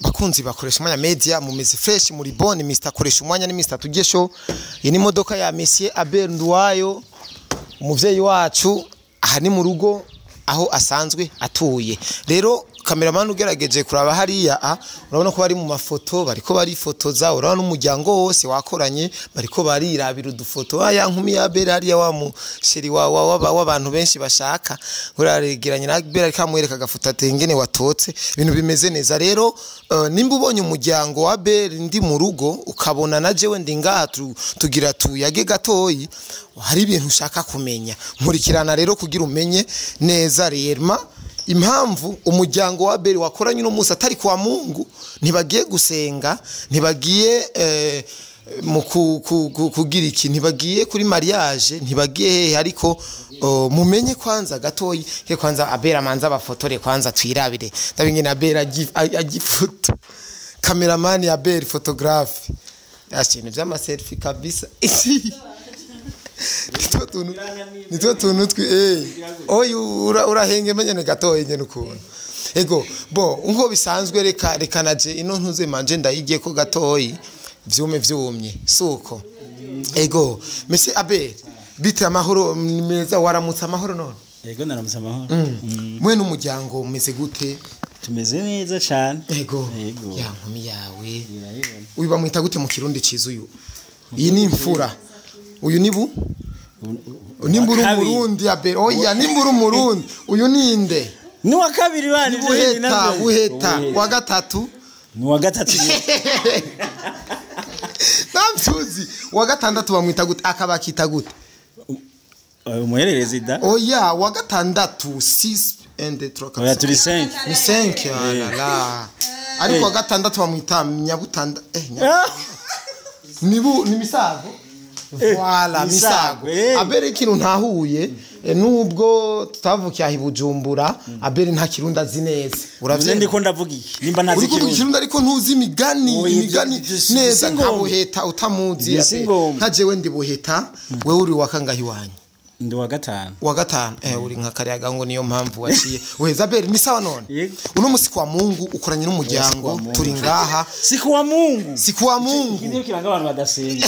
bakunzi bakoresha umwanya media mu mezi fresh muri bon Mr akoresha umwanya ni Mr tugesho iyi ni modoka ya Monsieur ABEL NDUWAYO umuvyeyi wacu aha ni mu rugo aho asanzwe atuye rero cameraman ugerageje kuraba hariya urabona ko bari mu mafoto bariko barifotoza urabona n'umuryango wose wakoranye bariko barirabira udufoto aya nkumi ya ABEL hariya wa musheri w'abantu benshi bashaka uraregeranye na ABEL akamwereka gafuta atengene watotse ibintu bimeze neza rero nimba ubonye umuryango wa ABEL ndi mu rugo ukabona na jewe ndi ngaha tugira tuyage gatoyi hari ibintu ushaka kumenya nkurikirana rero kugira umenye neza rerma impamvu umuryango wa ABEL wakoranye no musa atari kwa Mungu ntibagiye gusenga ntibagiye mu kugira iki ntibagiye kuri mariage ntibagiye ariko mumenye kwanza gatoyi ke kwanza ABEL amanza bafotore kwanza twirabire ndabingene ABEL agifoto cameraman ya ABEL photographe yashine vyama selfie kabisa nitwe tuntu oyu urahenge menyene gatoye nyene ukuntu ego bo unko bisanzwe reka naje ino ntuze manje ndayigiye ko gatoyi vyumye suko ego Monsieur ABEL bita amahoro meza waramutse amahoro none ego naramutse amahoro mwe n'umuryango umeze gute tumeze neza cyane ego ya nkumi yawe uyu bamwita gute mu kirundi ciza uyu iyi ni imfura uyu nibu nimburu umurundi ABEL oya nimburu umurundi uyu ninde ni wa kabiri bani uheta wa gatatu ni wa gatatu namsuzi wa gatandatu bamwita gute akabakita gute umuhererezi da oya wa gatandatu 6 and 3 oya turi 5 ni 5 la ariko wa gatandatu bamwita nyabutanda nibu ni misago Wala misago ABEL ikintu ntahuye nubwo tutavukiye ahi Bujumbura ABEL nta kirundi azi neza uravye ndiko ndavuga iki nimba nazi kirundi ariko ntuzi imigani neza nkabuheta utamuzi nka jewe ndi buheta wewe uri wakangahi wanyu ndi wa gatanu uri nka kariyaga ngo niyo mpamvu waciye uheza ABEL ni sawa none uno musi kwa Mungu ukoranye n'umuryango turi ngaha si kwa Mungu ngiye kiranga abantu badasenga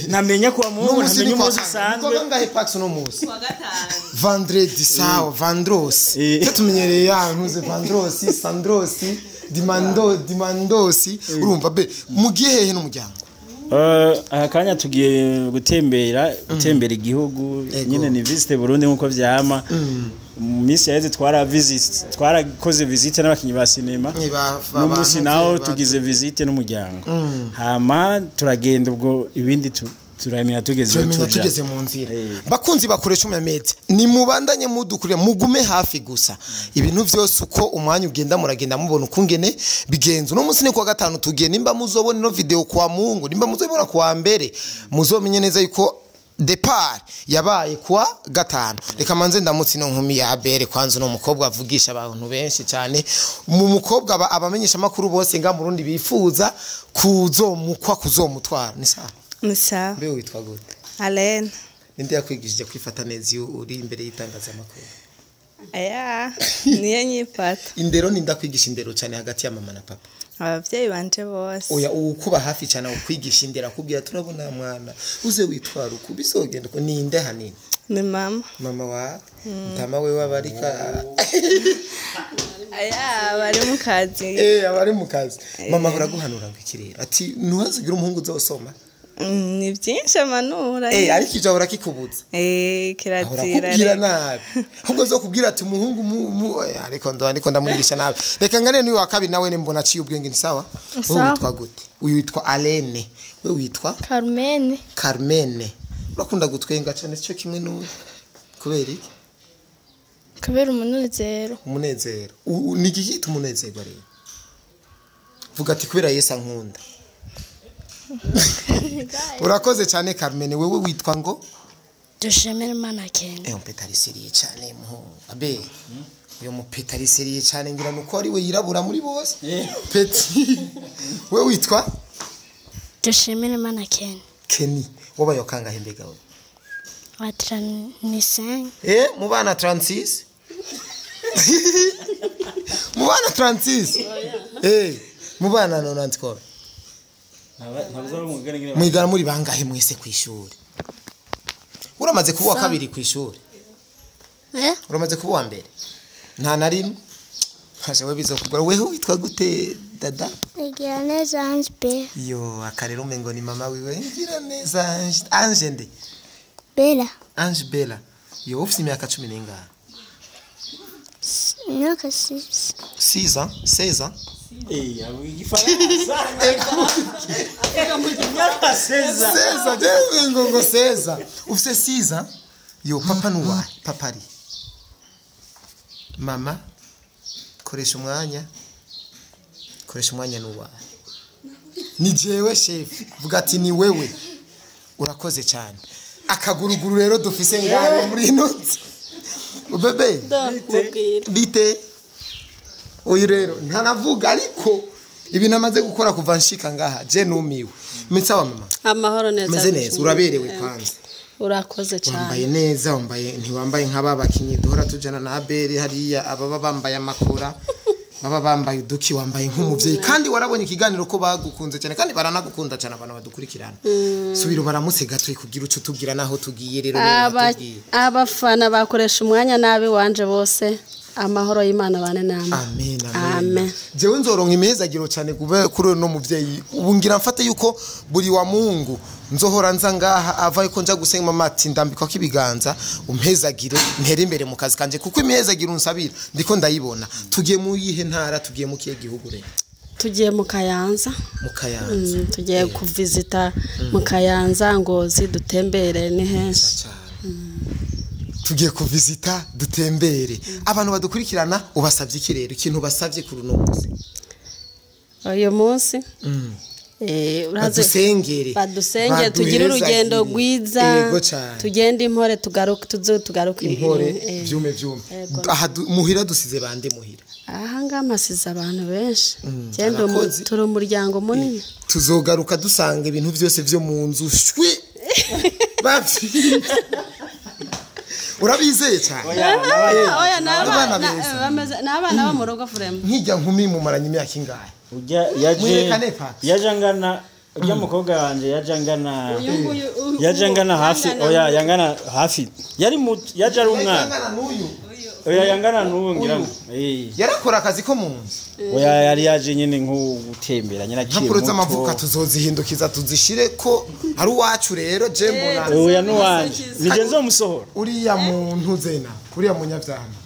namenya kwa Mungu namenye umunsi usanzwe ko ngahe pax no musi wa gatanu vendredi sawa vendrosi tumenyereye ya ntuze vendrosi sandrosi dimandosi urumva ABEL mugiye hehe n'umuryango akanya tugiye gutembera igihugu nyine ni visite Burundi nkuko vyama misi yeze twarakoze visite n'abakinyi ba cinema n'umusi naho tugize visite n'umuryango hama turagenda ubwo ibindi turamenya tugeze mu nzira bakunzi bakoresha umyamete ni mubandanye mudukurira mugume hafi gusa ibintu vyose uko umwanya ugenda muragenda mubona ukungene bigenzo no munsi ni kwa gatanu tugiye nimba muzobona no video kwa Mungu nimba muzobona kwa mbere muzomenye neza yuko depart yabaye kwa gatanu reka manze ndamutse no nkumi ya ABEL kwanza no mukobwa avugisha abantu benshi cyane mu mukobwa abamenyesha makuru bose nga mu Burundi bifuza kuzomutwara ni sawa Musa. Mbe witwa gute? Alene. Ninde yakwigishije kwifata neza uri imbere y'itangaza makuru? Aya, niye nyifata. Indero ninda kwigisha indero cyane hagati ya mama na papa. Abavyeyi banje bose. Oya ukuba hafi cyane ukwigisha indero akubwira turabona mwana uze witwara uko bizogenda ko ninde hanini? Ni mama. Mama wa ntama we wabarika. Aya, bari mu kazi. Abari mu kazi. Mama uraguhanura ngikirera ati nuhazigira umuhungu uzosoma. Ni byinshi amanura ariko ijabo urakikubuza kirazira kubwira nabi ahubwo zo kubwira ati umuhungu ariko ndamwigisha nabi reka ngane ni wa kabiri nawe mbona ciye ubwenge ni sawa witwa gute uyu witwa Alene we witwa Carmene urakunda gutwenga cyane cyo kimwe n'uwe kubera iki kubera umunezero ni igihita umunezero rero vuga ati kubera Yesu ankunda urakoze cyane Carmene wewe witwa ngo dushemere mana kenge umupetariseriye cyane muhungu ABEL uyo mupetariseriye cyane ngira nuko ari we yirabura muri bose peti wewe witwa dushemere mana Kenny wabayo kangahe mbega we ni 5 mu bana 36 mu bana 36 mubana no nandiko mwigana muri bangahe mwese kwishuri uramaze kuba kabiri kwishuri uramaze kuba wa mbere nta narimwe hashawe bizokugura wewe witwa gute dada Ngira neza Ange yo akarero mengo ni mama wiwe ngira neza Ange nde Bella Ange Bella yo ufite imyaka 10 n'ingahe imyaka 6 16 Seza ngo seza ufite 6 yo papa nuwa papari mama koresha umwanya nuwa ni jewe chef vuga ati ni wewe urakoze cyane akaguruguru rero dufise ngaho muri inotsi ubebe bite oyi rero ntanavuga ariko ibi namaze gukora kuva nshika ngaha je numiwe mitsawa mama amahoro neza meze neza uraberewe kwanza urakoze cyane wambaye neza wambaye ntiwambaye nk'aba bakinyi duhora tujana na ABEL hariya ababa bambaye amakora baba bambaye uduki wambaye nk'umuvyeyi kandi warabonye ikiganiro ko bagukunze cyane kandi baranagukunda cyane abantu badukurikirana subira baramutse gato kugira uco tubwira naho tugiye rero abafana bakoresha umwanya nabi wanje bose amahoro y'Imana bane namwe amen amen jewe nzoronka imezagiro cyane kuri no muvyeyi ubu ngira mfate yuko buri wa Mungu nzohora nza ngaha avaye ko nja gusenga mama ati ndambikwa kibiganza umpezagire ntera imbere mu kazi kanje kuko imezagiro unsabira ndiko ndayibona tugiye mu yihe ntara tugiye mu kiye gihugu rero tugiye mu Kayanza tugiye kuvisita mu Kayanza Ngozi dutembere ni henshi tugiye kuvisita dutembere abantu badukurikirana ubasavye iki rero ikintu basavye kuri no munsi uyu munsi badusengere tugire urugendo rwiza tugende impore tugaruke impore byume aha muhira dusize bande muhira aha ngamasize abantu benshi cyende turi umuryango munini tuzogaruka dusanga ibintu byose byo mu nzu shwi bapfi urabizeye cyane oya n'abana bo mu rugo frame nkijya nkumi mu maranye imyaka ingahe yajangana ujya mukobwa wanje yajangana hafi oya yangana hafi yari yaje ari umwana oya yangana n'uwo ngira yarakora akazi ko mu nzu oya yari yaje nyine nk'ugutembera nyina kiye mpapuro z'amavuka tuzozihindukiza tuzishire ko ari uwacu rero je mbona oya n'uwanje nije nzomusohora uriya muntu zena uriya munyavyana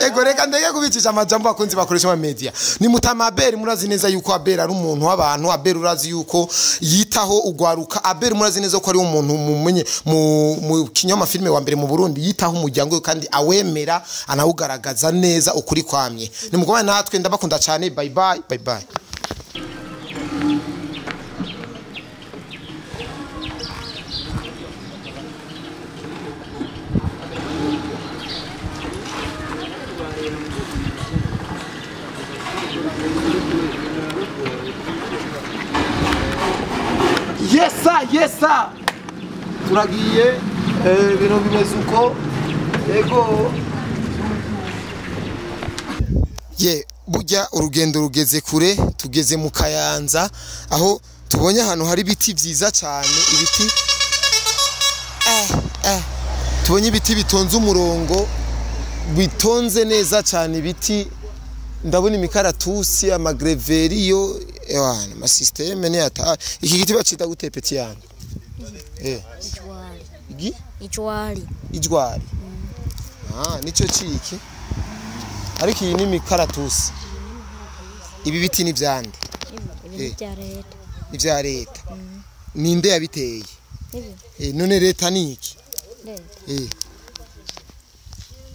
ego reka ndege kubicisha amajambo akunzi bakoresha ama media ni mutama ABEL murazi neza yuko ABEL ari umuntu w'abantu ABEL urazi yuko yitaho ugwaruka ABEL murazi neza ko ari umuntu mumenye mu kinyoma filme wa mbere mu Burundi yitaho umuryango kandi awemera anawugaragaza neza ukuri kwamye ni mugomba natwe ndabakunda cyane bye bye Yesa turagiye ibintu bimeze uko ego burya urugendo rugeze kure tugeze mu Kayanza aho tubonye ahantu hari ibiti byiza cyane ibiti tubonye ibiti bitonze umurongo bitonze neza cyane ibiti ndabona imikaratusi amagreveriyo ama systeme ne ata iki giti bacita gute peti yangu ijwari nico ciki ariko iyi ni imikaratusi ibi biti ni byande ibya leta ninde yabiteye none leta niki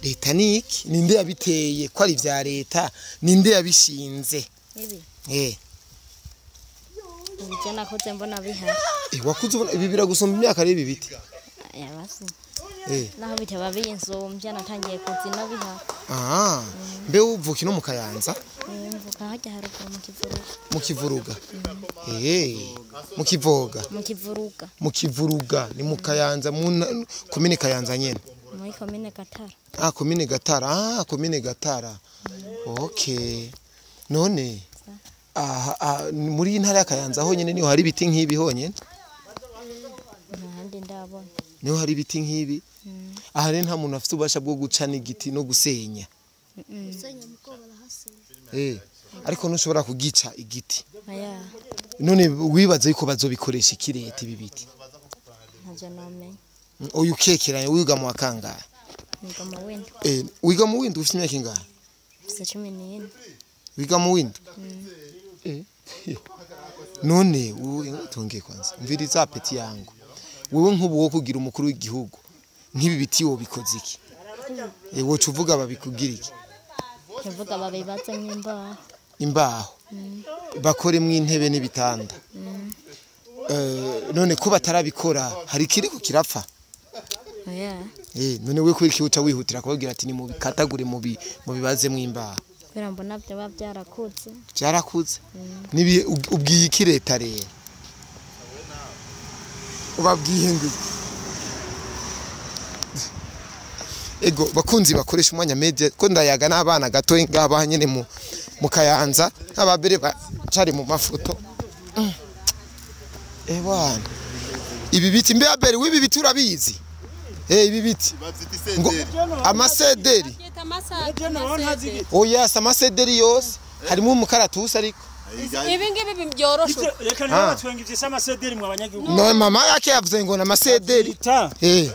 leta niki ninde yabiteye ko ari bya leta ninde yabishinze Ubuje nakoze mbona bihari. Wakuze ibi biragusomba imyaka ari ibi biti. Yabasi. Naho bitaba binsombye natangiye kuzina bihari. Mbe uvuki no mu Kayanza? Mvuka hajya haruguru mu Kivuruga. Mu Kivuruga ni mu Kayanza komine Kayanza nyene. Muri komine Gatara. komine Gatara komine Gatara okay none muri intara ya Kayanza honyene niho hari biti nk'ibi honyene ntahandi ndabona niho hari biti nk'ibi aha rero nta muntu afite ubasha bwo guca n'igiti no gusenya gusenya muko barahasenya ariko ntushobora kugica igiti aya none wibaza yuko bazobikoresha ikireta ibi biti ntaje namenye uyu ukekeranye wiga mu wakangara niga mu windi wiga mu windi ufite imyaka ingahe ufite 14 wiga mu windi none wowe tongeye kwanza mviriza peti yangu wewe nk'ubu wo kugira umukuru w'igihugu nk'ibi biti wo bikoze iki wocu uvuga babikugira iki uvuga babibatse nk'imbaho imbaho bakoremwe intebe n'ibitanda none ko batarabikora hari kiriko kirapfa none we kwiki uca wihutira kubabwira ati ni mu bikatagure mu bibaze mu imbaho kubera mbona byo byarakuze nibi ubwiye iki leta rero ubabwiye ngo ego bakunzi bakoresha umwanya media ko ndayaga n'abana gato ngaba nyene mu Kayanza n'ababere bacari mu mafoto bwana ibi biti mbe abere wibi biti urabizi ibi biti ngo amasederi oya amasederi yose harimo umukaratusi ariko ibi ngibi byoroshe reka nibatwengije amasederi mu abanyagihugu no mama yake yavuze ngo n'amasederi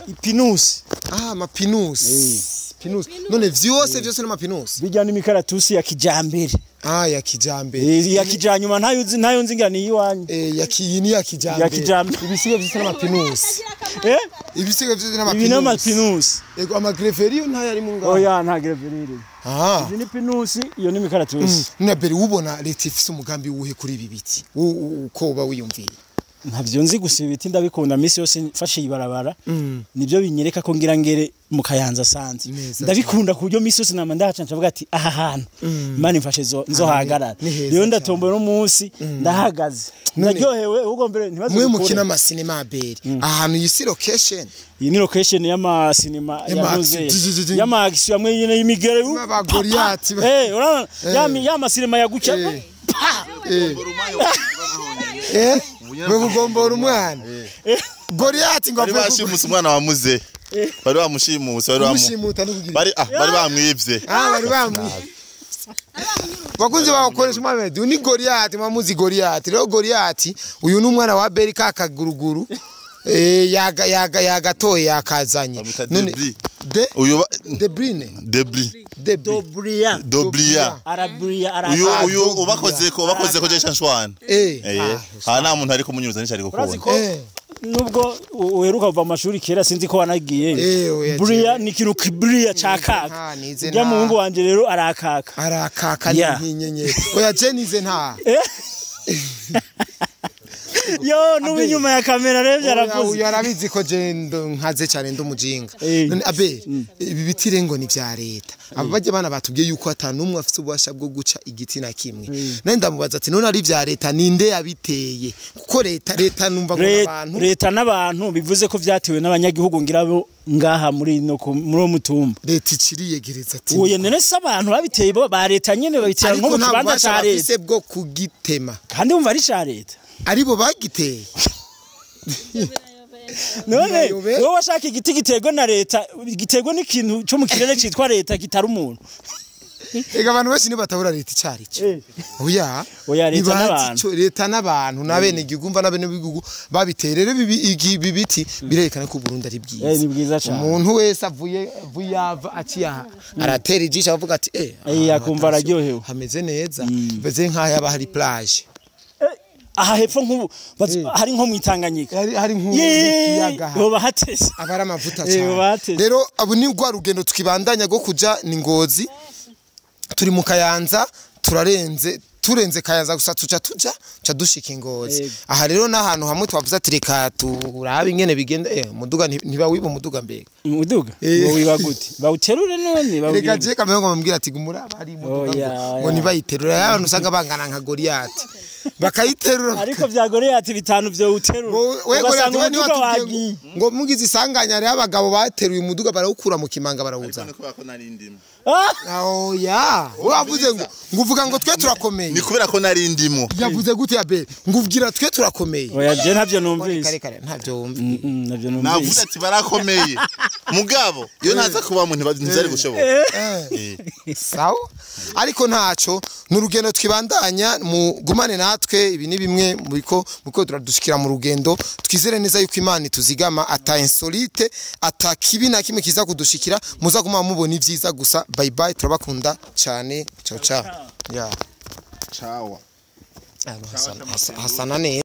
ipinusi amapinusi none vyose n'amapinusi bijya n'imikaratusi ya kijambere ya kijambere ya kijanyuma ntayo nzi ngani yiwanyu yakiyini ya kijambere ibisigo vyose n'amapinusi ibisigo vyose n'amapinusi ego amagreferiyo ntayari mu ngabo oya nta greferiyo izi ni pinusi iyo n'imikaratusi nabere ubona leta ifise umugambi wuhe kuri ibi biti uko ba wiyumviye ntavyo nzi gusa ibiti ndabikunda misi yose mfashe ibarabara nibyo binyereka ko ngira ngere mu Kayanza sanze ndabikunda ku buryo misi yose nama ndahaca ncavuga ati aha hantu imana imfashe nzohagarara rero ndatomboye no munsi ndahagaze ndaryohewe ubwo mbere ntibazo mwe mukina amasinema aberi ahantu yisi location iyi ni location y'ama cinema yavuze y'ama action amwe nyene y'imigere y'abagoriyati urabona y'ama cinema yaguca Wegugombora umwana Goliath ngo bashimusa umwana wa muze bari bamushimusa bari bamwivye bari bamwivye bakunze bakoresha umwamedi ni Goliath mamuzi Goliath rero Goliath uyu numwana wa Beri kakaguruguru yagatoye yakazanye none uyu Dobria uyu ubakoze ko jesha nshwana nta muntu ariko munyuruza n'icari gukubona nubwo uheruka kuva amashuri kera sinzi ko wanagiye Bria ni kintu kibria cakaka ya muhungu wanje rero arakaka n'inyenyeri oya jenize nta yo nubu inyuma ya kamera rero byaravuze yarabizi ko jendo nkaze cyane ndumujinga none abe ibi bitire ngo ni vya leta abaje bana batubwiye yuko atanumwe afite ubasha bwo guca igiti na kimwe none ndamubaza ati none ari vya leta ninde yabiteye kuko leta numva ngo abantu leta n'abantu bivuze ko vyatewe n'abanyagihugu ngirabo ngaha muri mutumba leta iciriyegereza ati oye nene se abantu babiteye ba leta nyene babitira nko mu kibanza ca leta bwo kugitema kandi umva ari ca leta aribo bagiteye none wowe washaka igiti gitego na leta gitego n'ikintu cyo mu kirere citwa leta kitari umuntu ega abantu bose nibatabura leta icari cyo oya leta n'abantu nabene igigumva nabene bigugu babiterere ibi biti birerekana ko Burundi ari bwiza ni bwiza cyane umuntu wese avuye yava aciya aratera ijisho avuga ati yakumva araryohewe hameze neza beze nk'aho yaba hari plage aha hepfo nk'ubu hari nko mwitanganyika hari nk'ukiyaga yoba hatese abara amavuta cyane rero abo ni rwa rugendo tukibandanya go kuja ni Ngozi turi mu Kayanza turenze Kayanza gusa tuja dushika Ngozi aha rero nahantu hamwe twavuze ati reka turabe ingene bigenda muduga ntiba wiba muduga mbega muduga wiba gute bawuterure none reka je kamwe ngo mbwira ati gumura bari muduga ngo nibayiterura abantu usanga bangana nka Goliath bakayiterura ariko vyagoreye ati bitanu vyo uterura ugasanga umuduga wagiye ngo mugize isanganya rero abagabo bateruye umuduga barawukura mu kimanga barawuzana ya wavuze ngo nguvuga ngo twe turakomeye ni kubera ko nari ndimo yavuze gute ya be nguvugira twe turakomeye oya je ntavyo numvise ntavyo wumva ntavyo numvise navuze ati barakomeye mugabo iyo ntaza kuba mu ntibazari gushoboka sawa ariko ntaco n'urugendo twibandanya mugumane natwe ibi ni bimwe muko turadushikira mu rugendo twizere neza yuko Imana tuzigama ata insolite ata kibi na kimwe kiza kudushikira muza guma mubona ivyiza gusa bye bye turabakunda cyane ciao ciao ya ciao hasana neza